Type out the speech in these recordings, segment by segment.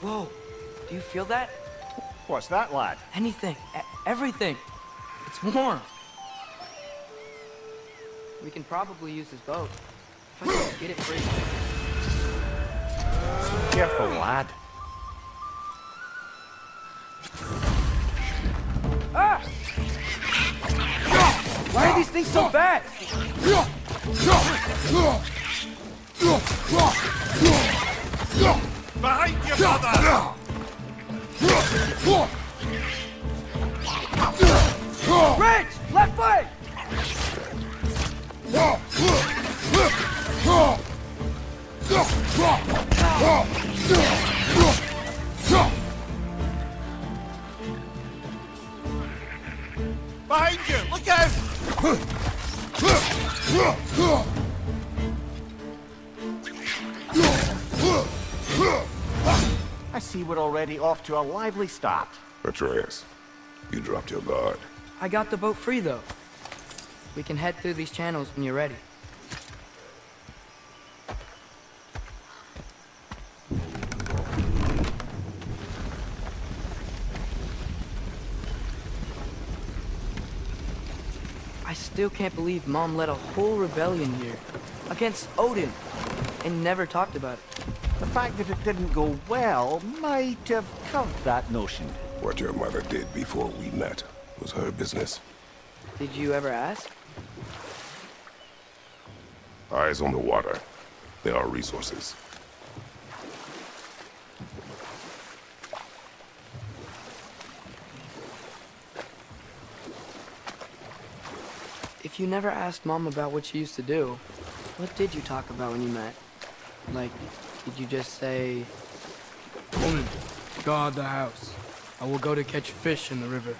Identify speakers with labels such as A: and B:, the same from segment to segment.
A: Whoa, do you feel that?
B: What's that, lad?
A: Anything, everything. It's warm. We can probably use this boat. If I can just get it free.
B: Careful, lad.
A: Ah! Why are these things so fast?
C: Behind you, brother!
A: Rich! Left foot!
C: Behind you! Look out!
B: I see we're already off to a lively start.
D: Atreus, you dropped your guard.
A: I got the boat free, though. We can head through these channels when you're ready. I still can't believe Mom led a whole rebellion here against Odin and never talked about it.
B: The fact that it didn't go well might have curved that notion.
D: What your mother did before we met was her business.
A: Did you ever ask?
D: Eyes on the water. There are resources.
A: If you never asked Mom about what she used to do, what did you talk about when you met? Like, did you just say, "Woman, guard the house. I will go to catch fish in the river,"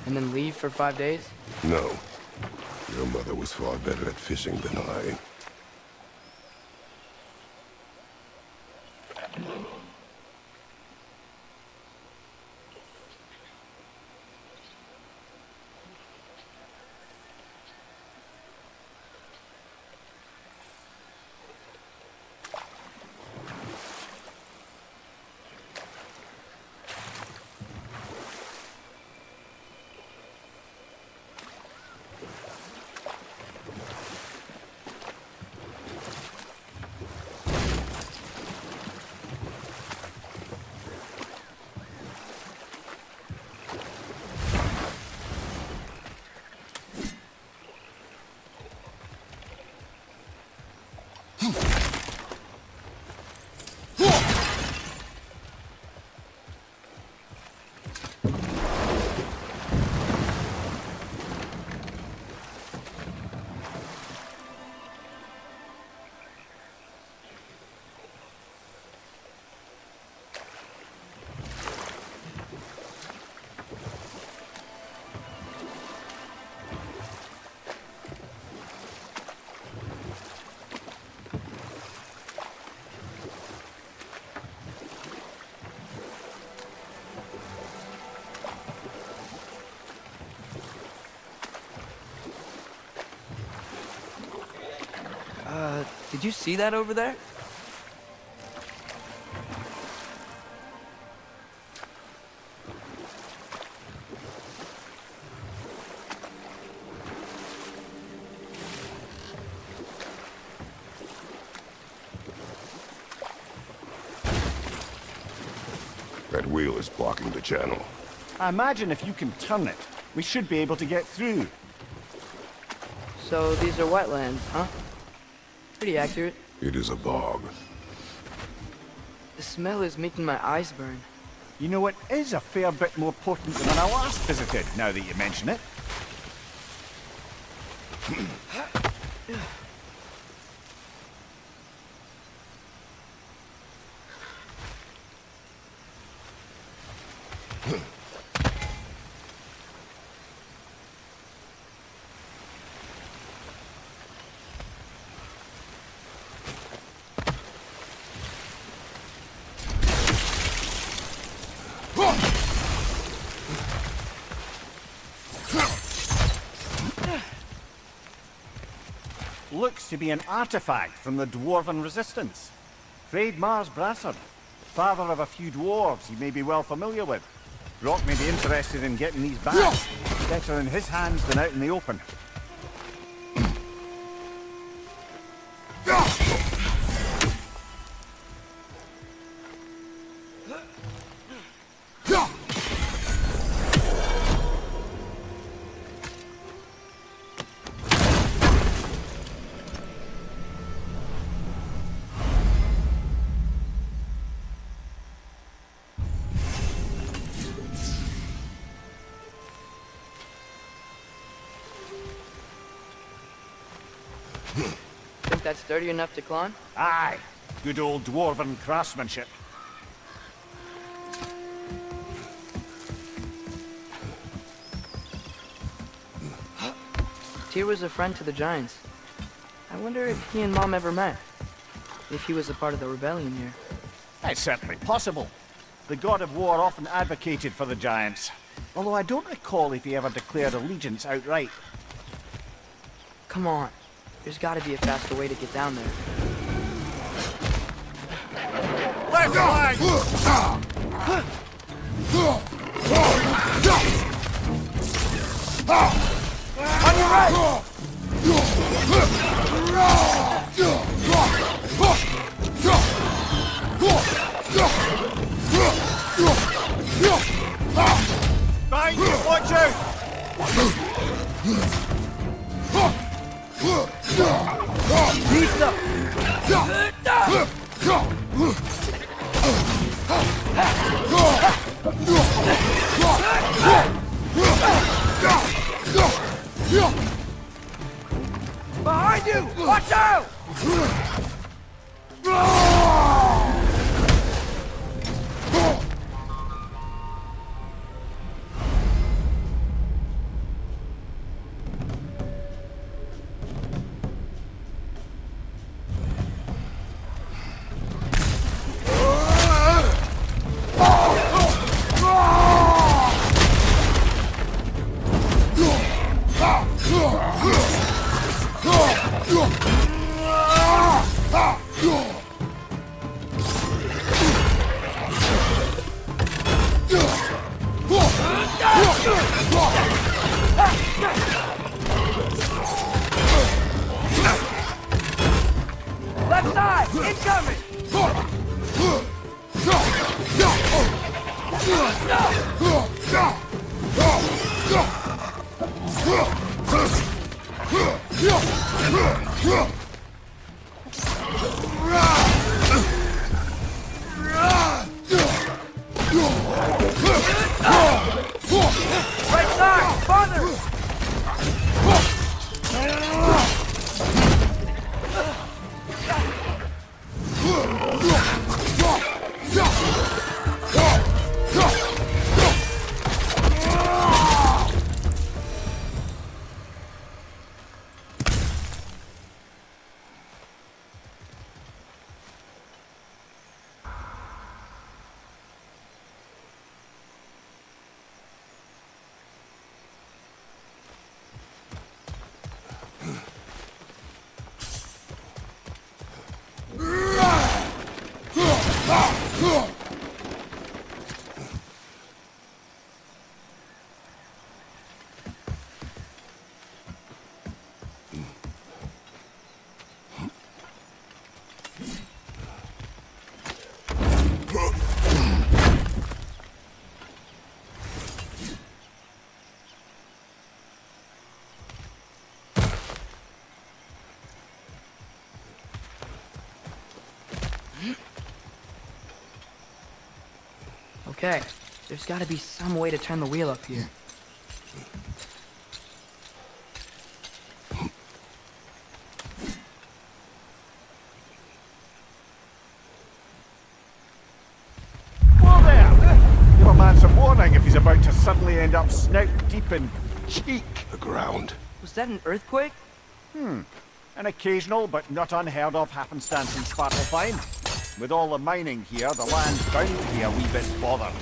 A: and then leave for 5 days?
D: No. Your mother was far better at fishing than I.
A: Did you see that over there?
D: That wheel is blocking the channel.
B: I imagine if you can turn it, we should be able to get through.
A: So these are wetlands, huh? Pretty accurate.
D: It is a bog.
A: The smell is making my eyes burn.
B: You know, it is a fair bit more potent than when I last visited, now that you mention it. Looks to be an artifact from the Dwarven Resistance. Trade Mars Brassard. father of a few dwarves he may be well familiar with. Rock may be interested in getting these back. Better in his hands than out in the open.
A: Think that's sturdy enough to climb?
B: Aye, good old dwarven craftsmanship.
A: Tyr was a friend to the Giants. I wonder if he and Mom ever met. If he was a part of the rebellion here.
B: It's certainly possible. The God of War often advocated for the Giants. Although I don't recall if he ever declared allegiance outright.
A: Come on. There's gotta be a faster way to get down there.
B: Left flank! On your right! Behind you, watch out! Beast up! Behind you! Watch out! Left side! Incoming! Right side! Farther!
A: Okay, there's gotta be some way to turn the wheel up here.
B: Whoa there! Give a man some warning if he's about to suddenly end up snout deep in cheek.
D: The ground.
A: Was that an earthquake?
B: An occasional but not unheard of happenstance in Svartalfheim. With all the mining here, the land's bound to be a wee bit bothered.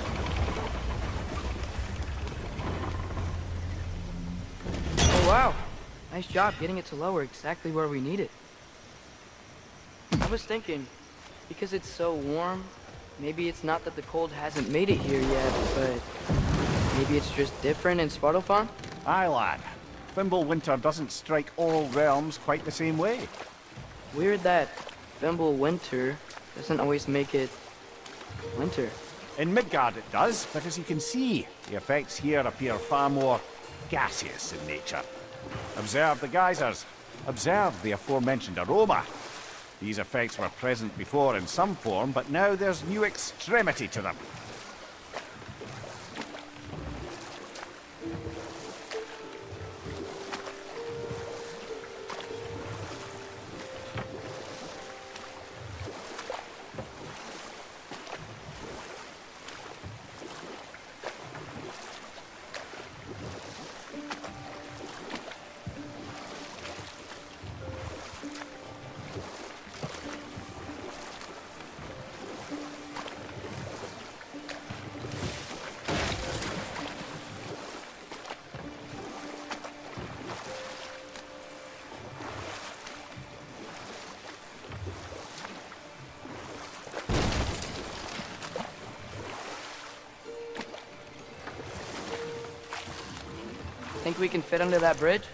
A: Oh wow, nice job getting it to lower exactly where we need it. I was thinking, because it's so warm, Maybe it's not that the cold hasn't made it here yet, but maybe it's just different in Svartalfheim?
B: Aye, lad. Fimbulwinter doesn't strike all realms quite the same way.
A: Weird that Fimbulwinter doesn't always make it winter.
B: In Midgard it does, but as you can see, the effects here appear far more gaseous in nature. Observe the geysers. Observe the aforementioned aroma. These effects were present before in some form, but now there's new extremity to them.
A: Think we can fit under that bridge?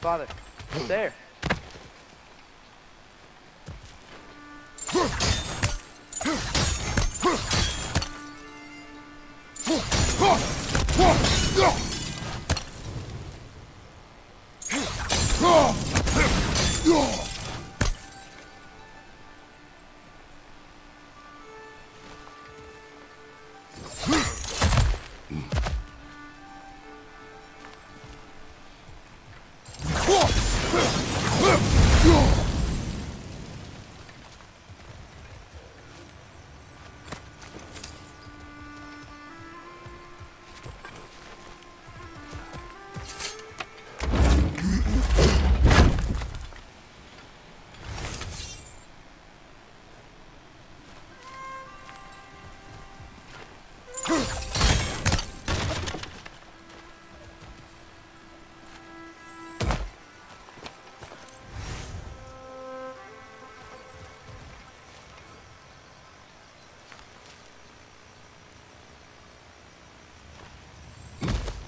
A: Father, it's there.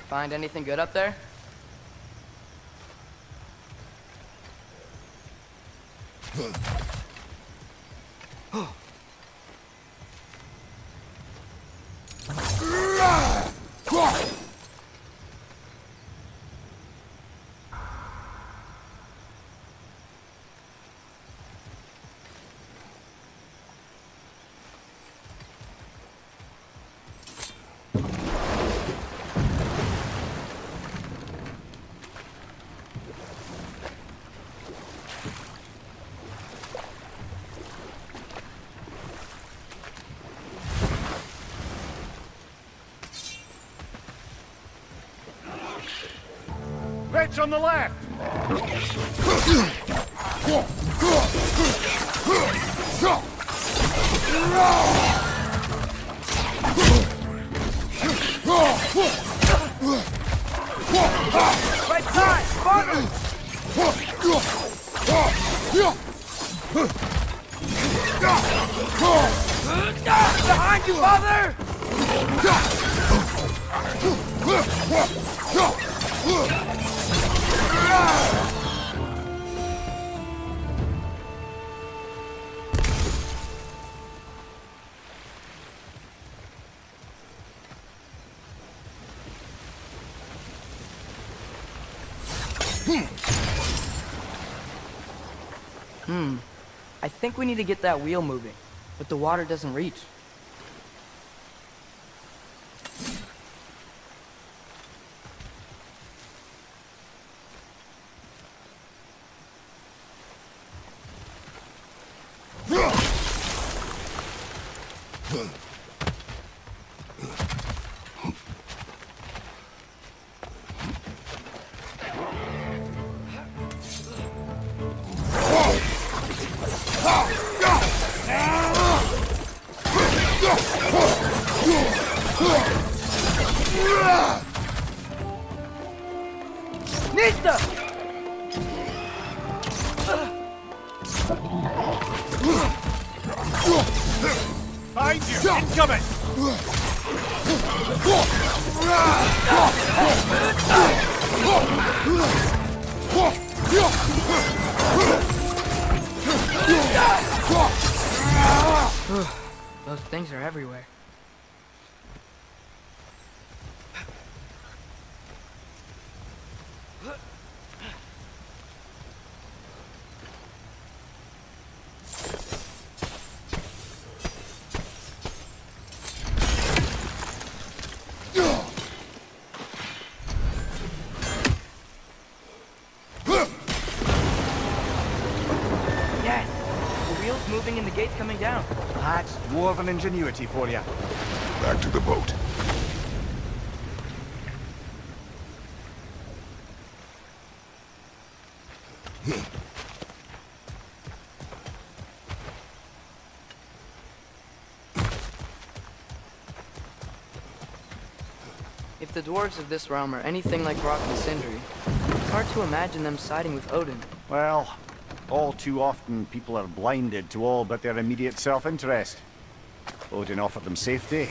A: Find anything good up there?
B: Switch on the left!
A: Right side! Farther! Behind you, father! I think we need to get that wheel moving, but the water doesn't reach. Nista!
B: Behind you! Incoming!
A: Those things are everywhere. Yes! The wheel's moving and the gate's coming down.
B: That's dwarven ingenuity for you.
D: Back to the boat.
A: If the dwarves of this realm are anything like Rock and Sindri, it's hard to imagine them siding with Odin.
B: Well, all too often people are blinded to all but their immediate self-interest. Odin offered them safety,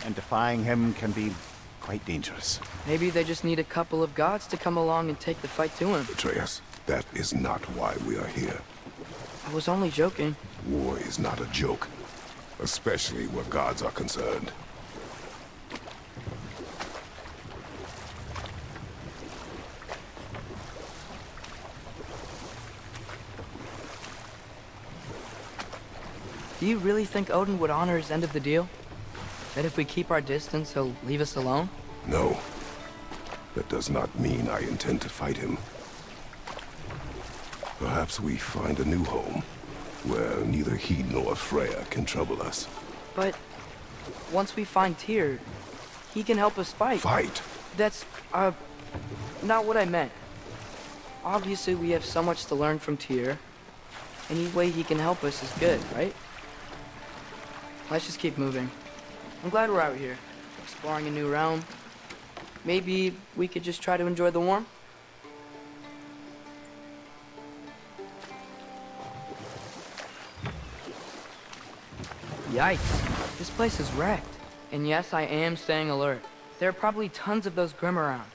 B: and defying him can be quite dangerous.
A: Maybe they just need a couple of gods to come along and take the fight to him.
D: Atreus, that is not why we are here.
A: I was only joking.
D: War is not a joke, especially where gods are concerned.
A: Do you really think Odin would honor his end of the deal? That if we keep our distance, he'll leave us alone?
D: No. That does not mean I intend to fight him. Perhaps we find a new home, where neither he nor Freya can trouble us.
A: But once we find Tyr, he can help us fight.
D: Fight?
A: That's, not what I meant. Obviously, we have so much to learn from Tyr. Any way he can help us is good, right? Let's just keep moving. I'm glad we're out here, exploring a new realm. Maybe we could just try to enjoy the warmth? Yikes, this place is wrecked. And yes, I am staying alert. There are probably tons of those Grimm around.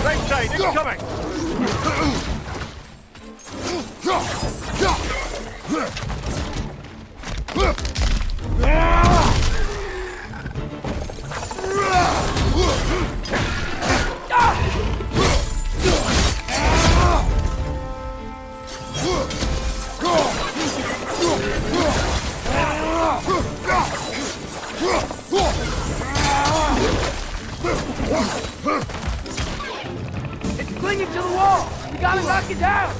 B: Right side, incoming!
A: It's clinging to the wall! We gotta knock it down!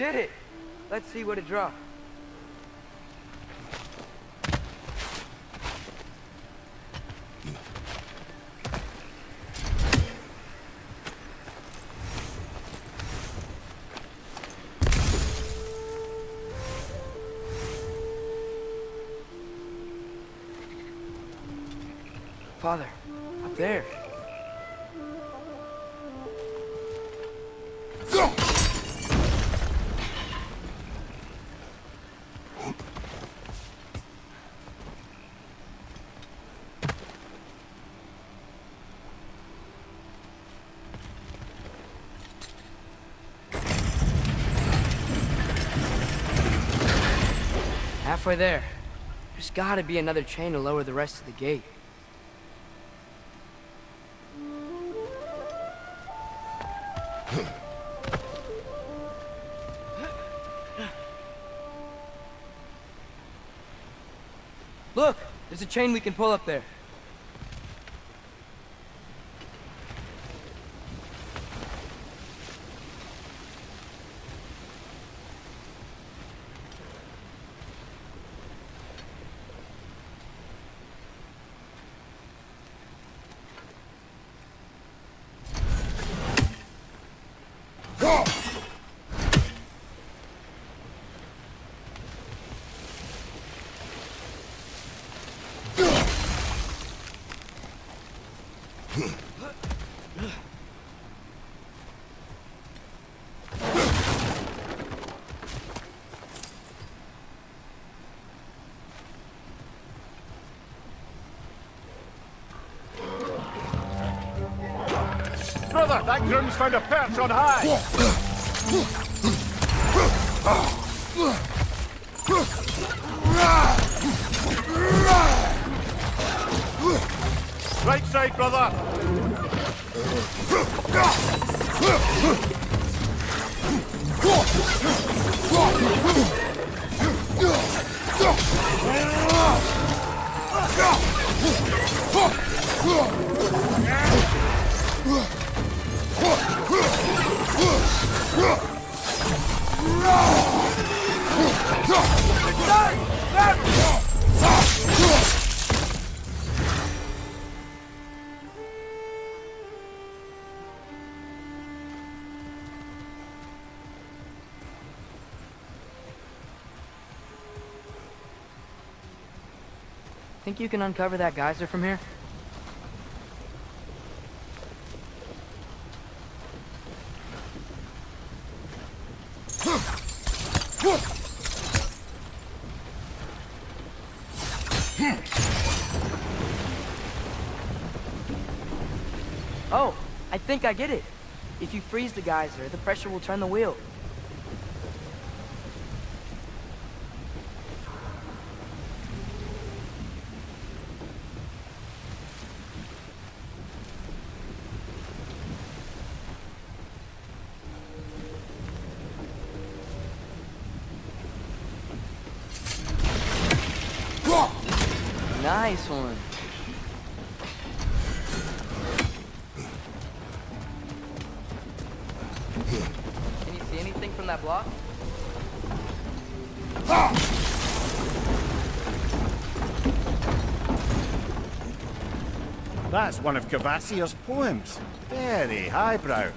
A: did it! Let's see what it dropped. Father, up there. Halfway there. There's gotta be another chain to lower the rest of the gate. Look! There's a chain we can pull up there.
B: Brother, that groom's found a perch on high! Right side, brother!
A: Think you can uncover that geyser from here? Oh, I think I get it. If you freeze the geyser, the pressure will turn the wheel. Nice one. Can you see anything from that block?
B: That's one of Cavassier's poems. Very highbrow.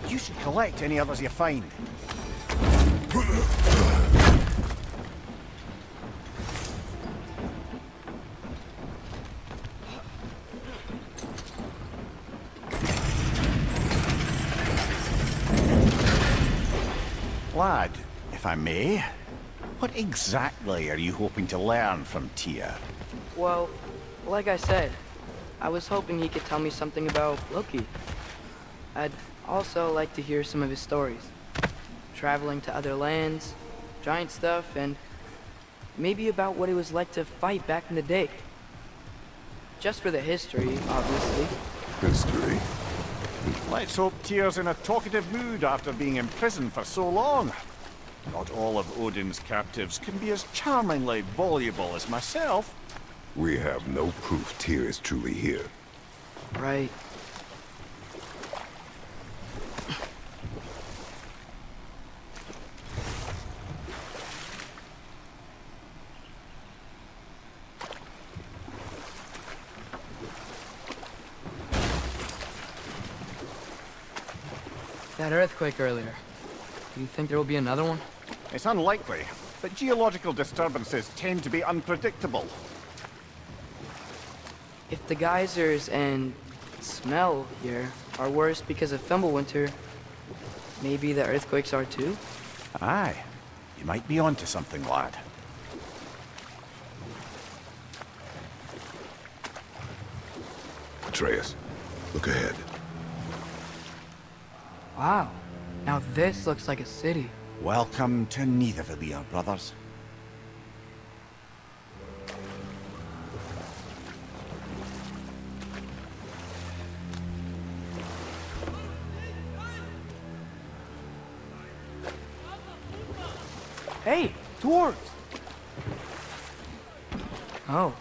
B: You should collect any others you find. Lad, if I may, what exactly are you hoping to learn from Tyr?
A: Well, like I said, I was hoping he could tell me something about Loki. I'd also like to hear some of his stories. Traveling to other lands, giant stuff, and maybe about what it was like to fight back in the day. Just for the history, obviously.
D: History.
B: Let's hope Tyr's in a talkative mood after being imprisoned for so long. Not all of Odin's captives can be as charmingly voluble as myself.
D: We have no proof Tyr is truly here.
A: Right. That earthquake earlier. Do you think there will be another one?
B: It's unlikely, but geological disturbances tend to be unpredictable.
A: If the geysers and smell here are worse because of Fimbulwinter, maybe the earthquakes are too?
B: Aye, you might be onto something, lad.
D: Atreus, look ahead.
A: Wow. Now this looks like a city.
B: Welcome to Nidavellir, brothers.
A: Hey, dwarves! Oh.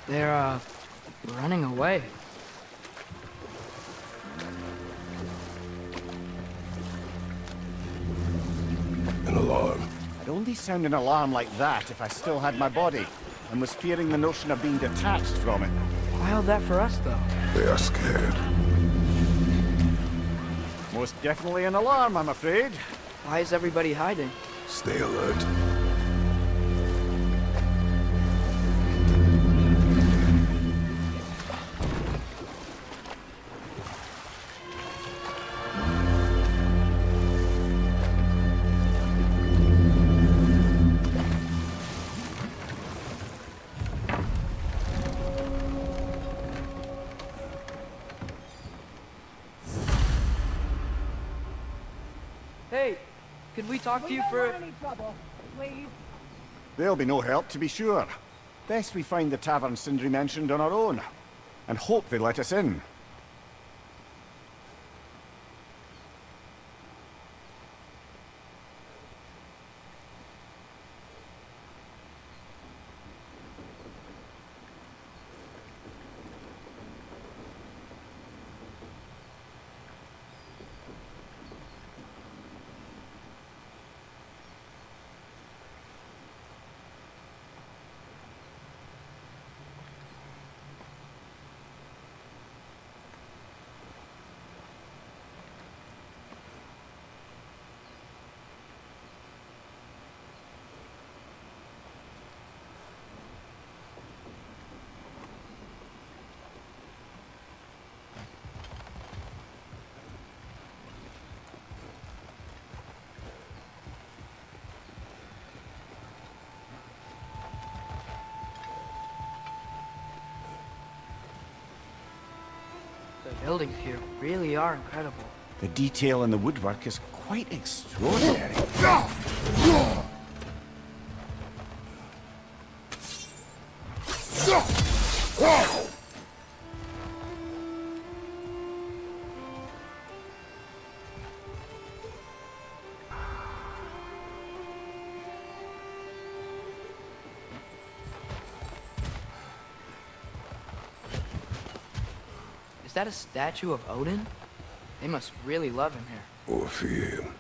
A: They're, running away.
D: An alarm.
B: I'd only sound an alarm like that if I still had my body, and was fearing the notion of being detached from it.
A: Why all that for us, though?
D: They are scared.
B: Most definitely an alarm, I'm afraid.
A: Why is everybody hiding?
D: Stay alert.
A: Hey, could we talk to you for...
C: any trouble, please.
B: There'll be no help, to be sure. Best we find the tavern Sindri mentioned on our own, and hope they let us in.
A: The buildings here really are incredible.
B: The detail in the woodwork is quite extraordinary.
A: Is that a statue of Odin? They must really love him here.
D: Or fear him.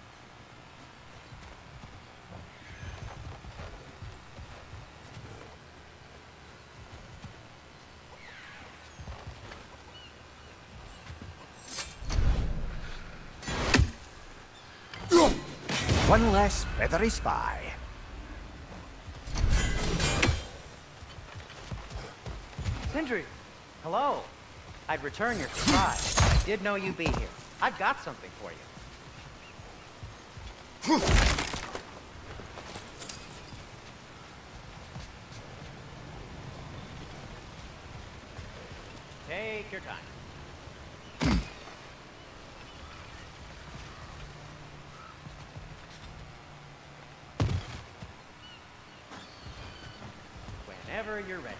B: One less feathery spy.
A: Sindri!
E: Hello. I'd return your surprise. I did know you'd be here. I've got something for you. Take your time. Whenever you're ready.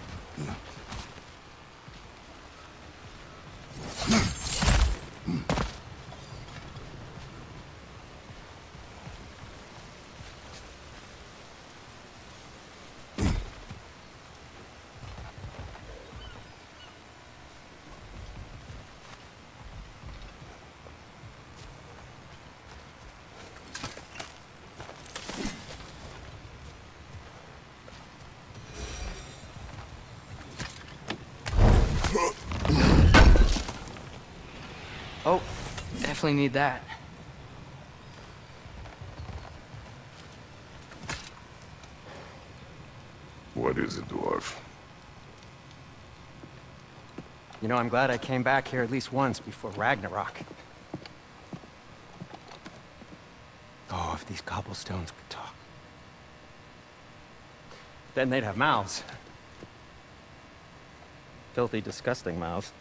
A: definitely need that.
D: What is it, dwarf?
E: You know, I'm glad I came back here at least once before Ragnarok. Oh, if these cobblestones could talk. Then they'd have mouths. Filthy, disgusting mouths.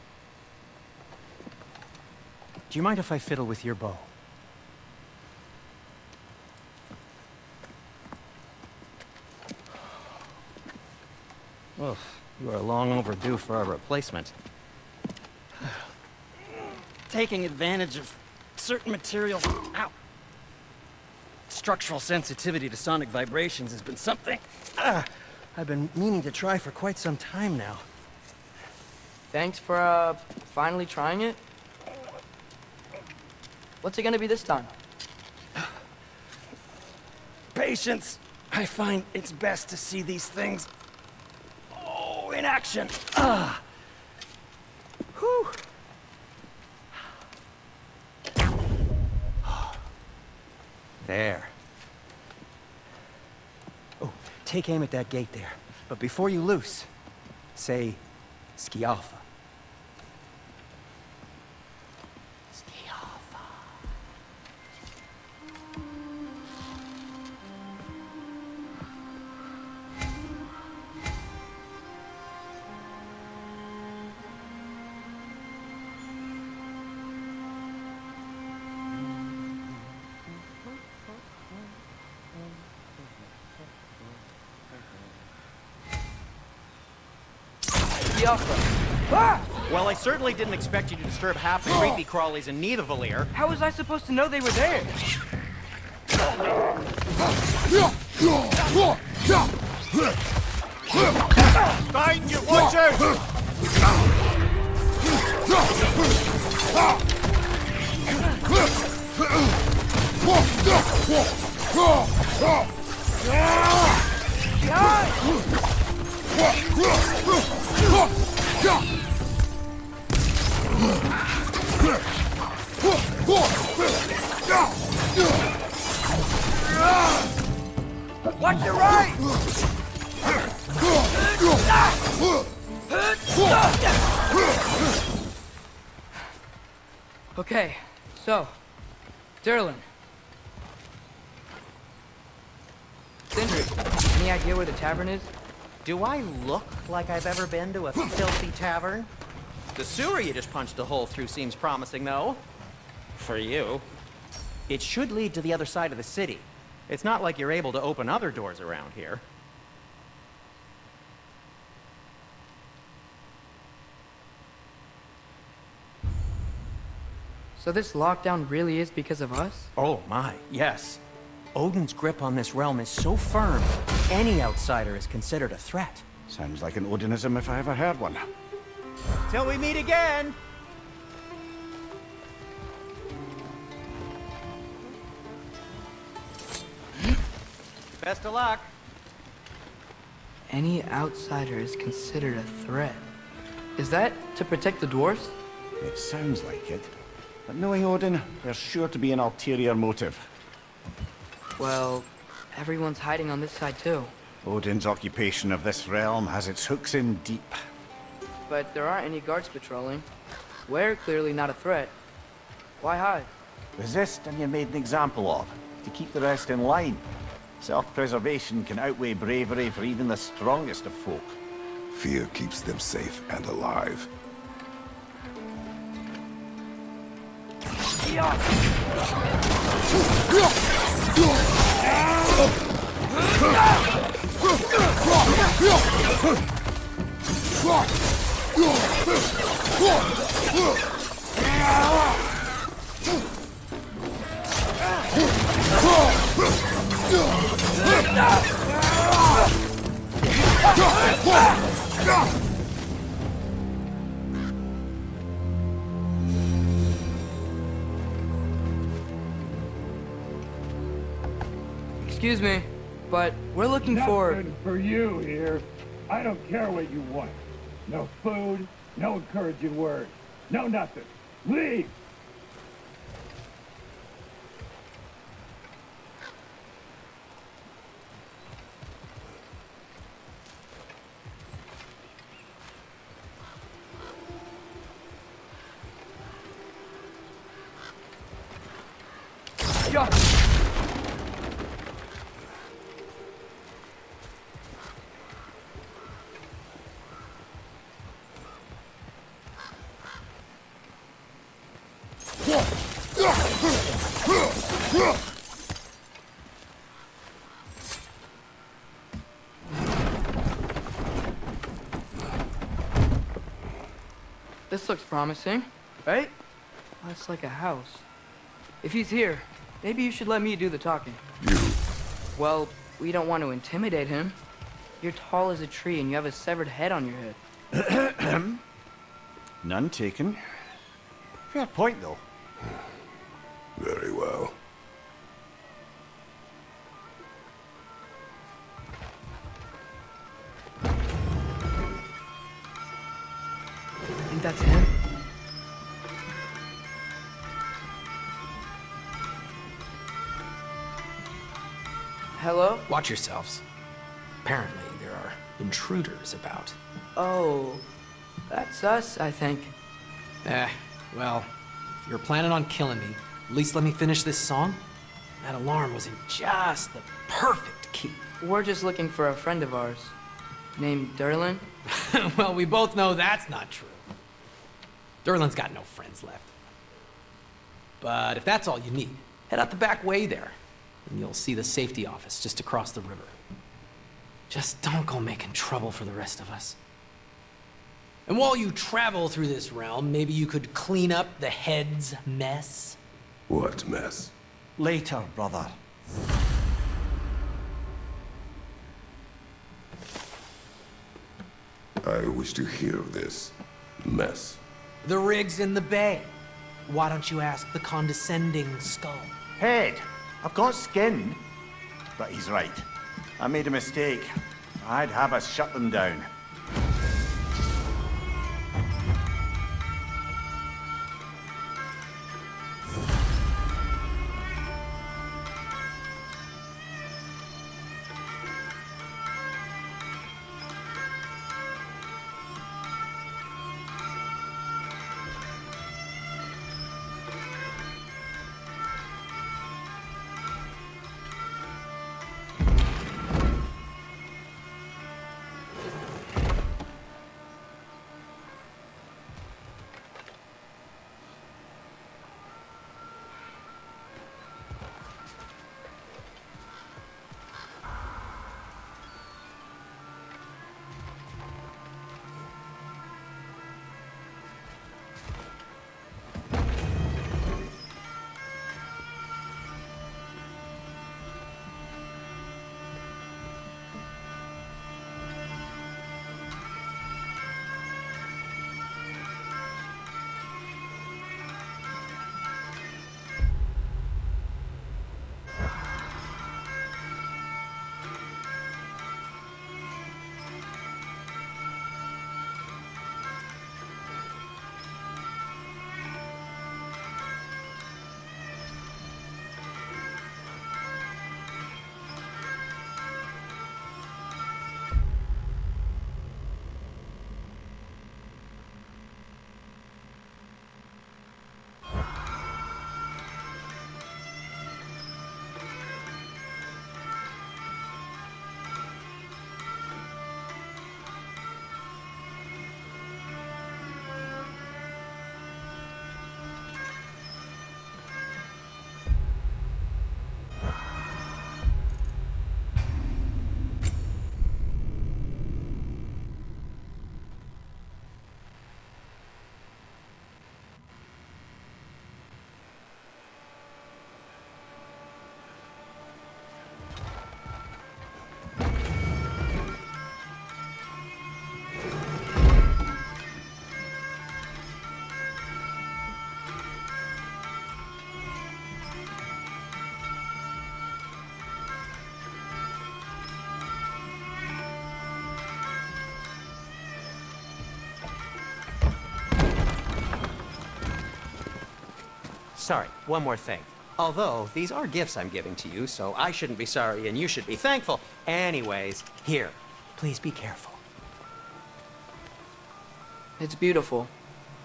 E: Do you mind if I fiddle with your bow? Well, you are long overdue for a replacement. Taking advantage of certain materials. Ow! Structural sensitivity to sonic vibrations has been something I've been meaning to try for quite some time now.
A: Thanks for, finally trying it. What's it gonna be this time?
E: Patience. I find it's best to see these things, in action. Whew. There. Oh, take aim at that gate there. But before you loose, say, Skialfa. Skialfa. Well, I certainly didn't expect you to disturb half the creepy crawlies in Nidavellir.
A: How was I supposed to know they were there?
B: Behind you, watch out!
A: Watch your right! Okay, so, Durlin. Sindri, any idea where the tavern is?
E: Do I look like I've ever been to a filthy tavern? The sewer you just punched a hole through seems promising, though. For you. It should lead to the other side of the city. It's not like you're able to open other doors around here.
A: So this lockdown really is because of us?
E: Oh my, yes. Odin's grip on this realm is so firm, any outsider is considered a threat.
B: Sounds like an Odinism if I ever heard one.
E: Till we meet again! Best of luck.
A: Any outsider is considered a threat. Is that to protect the dwarves?
B: It sounds like it. But knowing Odin, there's sure to be an ulterior motive.
A: Well, everyone's hiding on this side too.
B: Odin's occupation of this realm has its hooks in deep.
A: But there aren't any guards patrolling. We're clearly not a threat. Why hide?
B: Resist and you're made an example of, to keep the rest in line. Self-preservation can outweigh bravery for even the strongest of folk.
D: Fear keeps them safe and alive.
A: Excuse me, but we're looking for...
C: Nothing for you here. I don't care what you want. No food, no encouraging words, no nothing. Leave!
A: Yeah. This looks promising, right? That's like a house. If he's here, maybe you should let me do the talking.
D: You.
A: Well, we don't want to intimidate him. You're tall as a tree and you have a severed head on your head.
B: None taken. Fair point, though.
D: Very well.
A: Think that's him? Hello?
F: Watch yourselves. Apparently, there are intruders about.
A: Oh, that's us, I think.
F: Well, if you're planning on killing me, at least let me finish this song. That alarm was in just the perfect key.
A: We're just looking for a friend of ours named Derlin.
F: Well, we both know that's not true. Derlin's got no friends left. But if that's all you need, head out the back way there, and you'll see the safety office just across the river. Just don't go making trouble for the rest of us. And while you travel through this realm, maybe you could clean up the head's mess?
D: What mess?
B: Later, brother.
D: I wish to hear of this mess.
F: The rig's in the bay. Why don't you ask the condescending skull?
B: Head, I've got skin. But he's right. I made a mistake. I'd have us shut them down.
E: Sorry, one more thing. Although, these are gifts I'm giving to you, so I shouldn't be sorry and you should be thankful. Anyways, here, please be careful.
A: It's beautiful.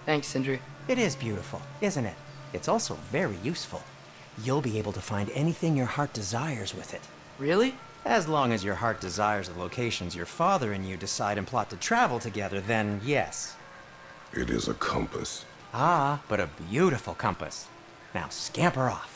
A: Thanks, Sindri.
E: It is beautiful, isn't it? It's also very useful. you'll be able to find anything your heart desires with it.
A: Really?
E: As long as your heart desires the locations your father and you decide and plot to travel together, then yes.
D: It is a compass.
E: Ah, but a beautiful compass. Now scamper off.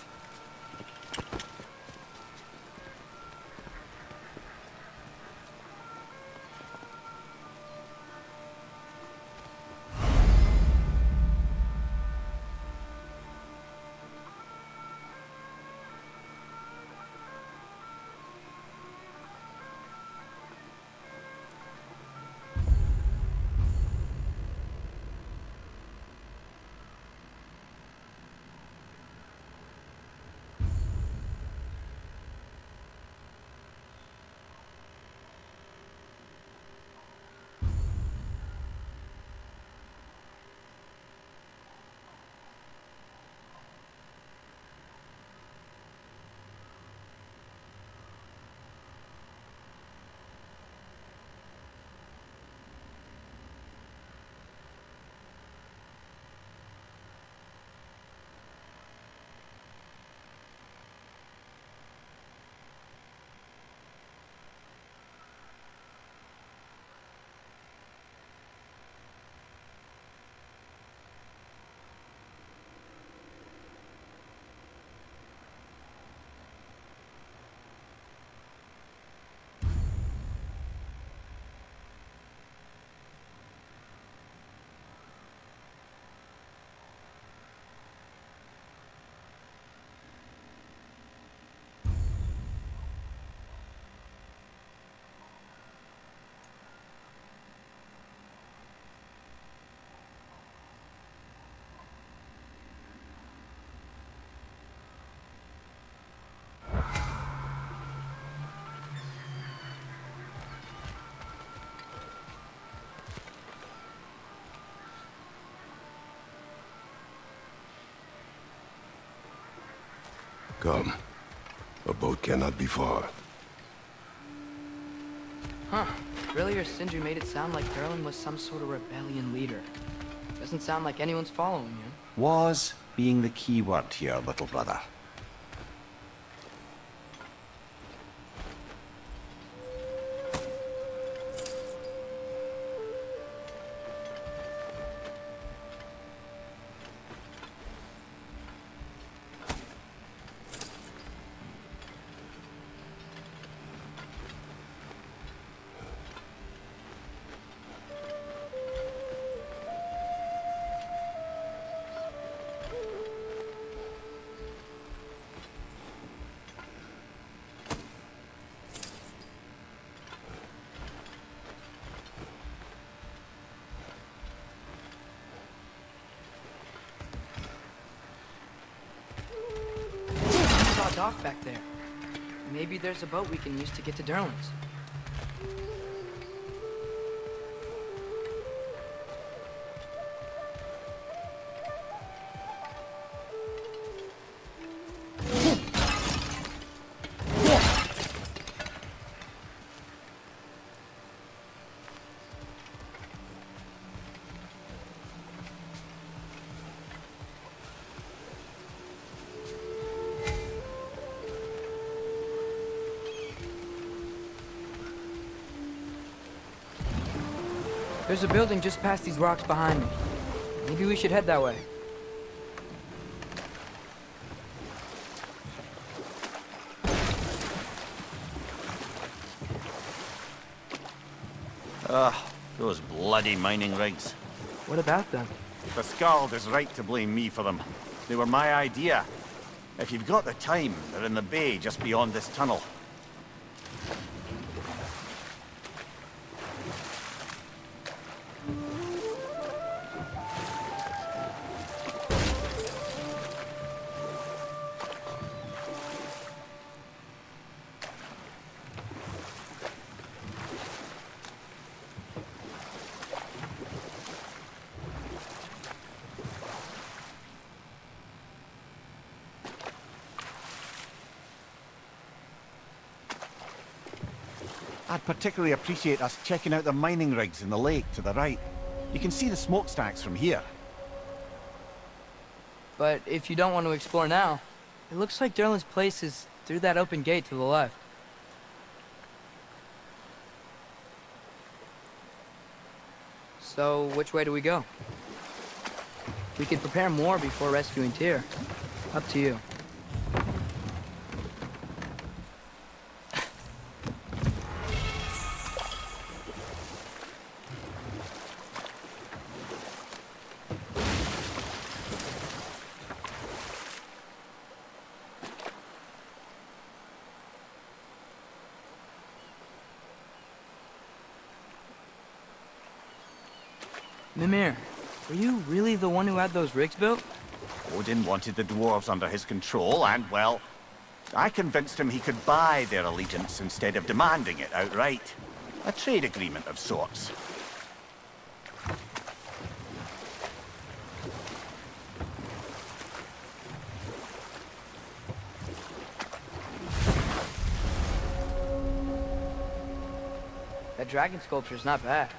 D: Come. A boat cannot be far.
A: Huh. Earlier, Sindri made it sound like Durlin was some sort of rebellion leader. Doesn't sound like anyone's following him.
B: Was being the key word here, little brother.
A: I saw a dock back there. Maybe there's a boat we can use to get to Durlin's. There's a building just past these rocks behind me. Maybe we should head that way.
B: Those bloody mining rigs.
A: What about them?
B: The Skald is right to blame me for them. They were my idea. If you've got the time, they're in the bay just beyond this tunnel. I'd particularly appreciate us checking out the mining rigs in the lake to the right. You can see the smokestacks from here.
A: But if you don't want to explore now... It looks like Derlin's place is through that open gate to the left. So, which way do we go? We could prepare more before rescuing Tyr. Up to you. Mimir, were you really the one who had those rigs built?
B: Odin wanted the dwarves under his control, and, well, I convinced him he could buy their allegiance instead of demanding it outright. A trade agreement of sorts.
A: That dragon sculpture's not bad.